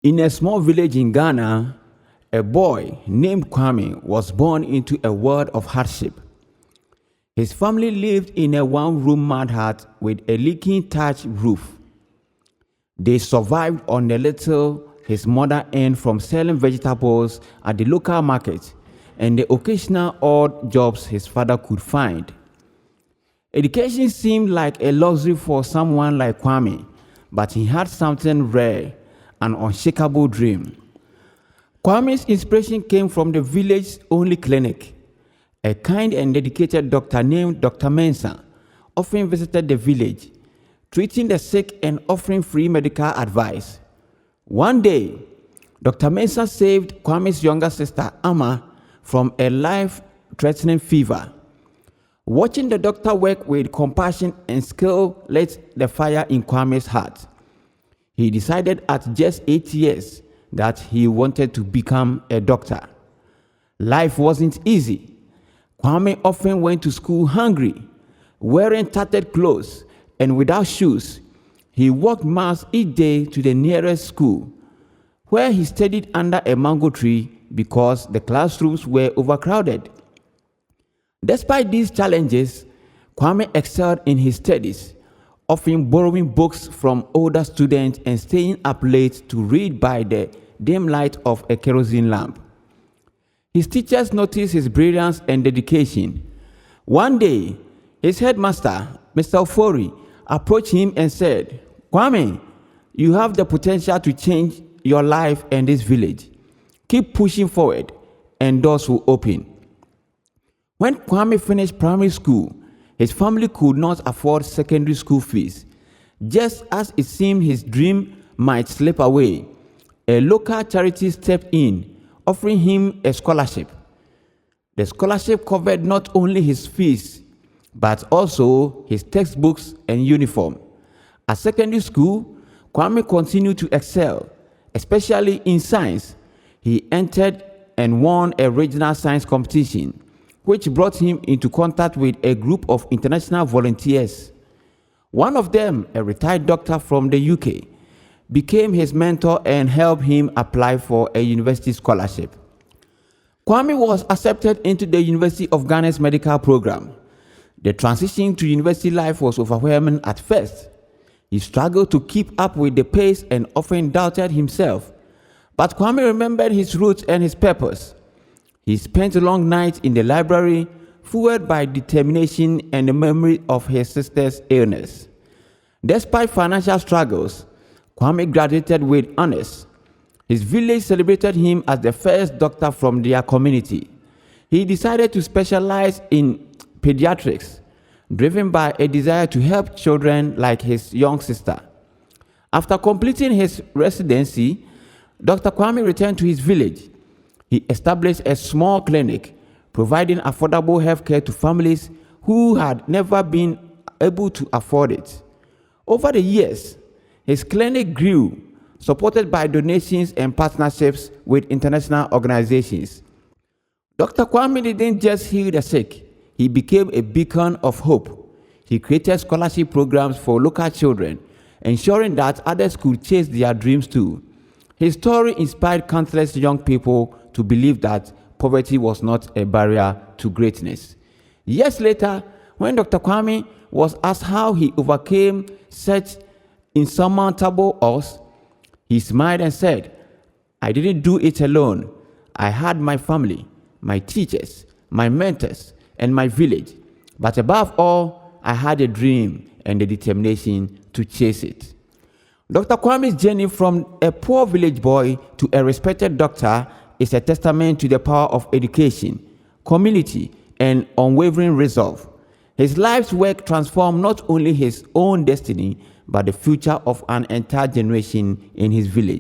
In a small village in Ghana, a boy named Kwame was born into a world of hardship. His family lived in a one-room mud hut with a leaking thatch roof. They survived on the little his mother earned from selling vegetables at the local market and the occasional odd jobs his father could find. Education seemed like a luxury for someone like Kwame, but he had something rare, an unshakable dream. Kwame's inspiration came from the village's only clinic. A kind and dedicated doctor named Dr. Mensah often visited the village, treating the sick and offering free medical advice. One day, Dr. Mensah saved Kwame's younger sister, Amma, from a life-threatening fever. Watching the doctor work with compassion and skill lit the fire in Kwame's heart. He decided at just 8 years that he wanted to become a doctor. Life wasn't easy. Kwame often went to school hungry, wearing tattered clothes and without shoes. He walked miles each day to the nearest school, where he studied under a mango tree because the classrooms were overcrowded. Despite these challenges, Kwame excelled in his studies, often borrowing books from older students and staying up late to read by the dim light of a kerosene lamp. His teachers noticed his brilliance and dedication. One day, his headmaster, Mr. Ofori, approached him and said, "Kwame, you have the potential to change your life and this village. Keep pushing forward and doors will open." When Kwame finished primary school, his family could not afford secondary school fees. Just as it seemed his dream might slip away, a local charity stepped in, offering him a scholarship. The scholarship covered not only his fees, but also his textbooks and uniform. At secondary school, Kwame continued to excel, especially in science. He entered and won a regional science competition, which brought him into contact with a group of international volunteers. One of them, a retired doctor from the UK, became his mentor and helped him apply for a university scholarship. Kwame was accepted into the University of Ghana's medical program. The transition to university life was overwhelming at first. He struggled to keep up with the pace and often doubted himself. But Kwame remembered his roots and his purpose. He spent long nights in the library, fueled by determination and the memory of his sister's illness. Despite financial struggles, Kwame graduated with honors. His village celebrated him as the first doctor from their community. He decided to specialize in pediatrics, driven by a desire to help children like his young sister. After completing his residency, Dr. Kwame returned to his village. He established a small clinic, providing affordable healthcare to families who had never been able to afford it. Over the years, his clinic grew, supported by donations and partnerships with international organizations. Dr. Kwame didn't just heal the sick, he became a beacon of hope. He created scholarship programs for local children, ensuring that others could chase their dreams too. His story inspired countless young people to believe that poverty was not a barrier to greatness. Years later, when Dr. Kwame was asked how he overcame such insurmountable odds, he smiled and said, "I didn't do it alone. I had my family, my teachers, my mentors, and my village. But above all, I had a dream and the determination to chase it." Dr. Kwame's journey from a poor village boy to a respected doctor is a testament to the power of education, community, and unwavering resolve. His life's work transformed not only his own destiny, but the future of an entire generation in his village.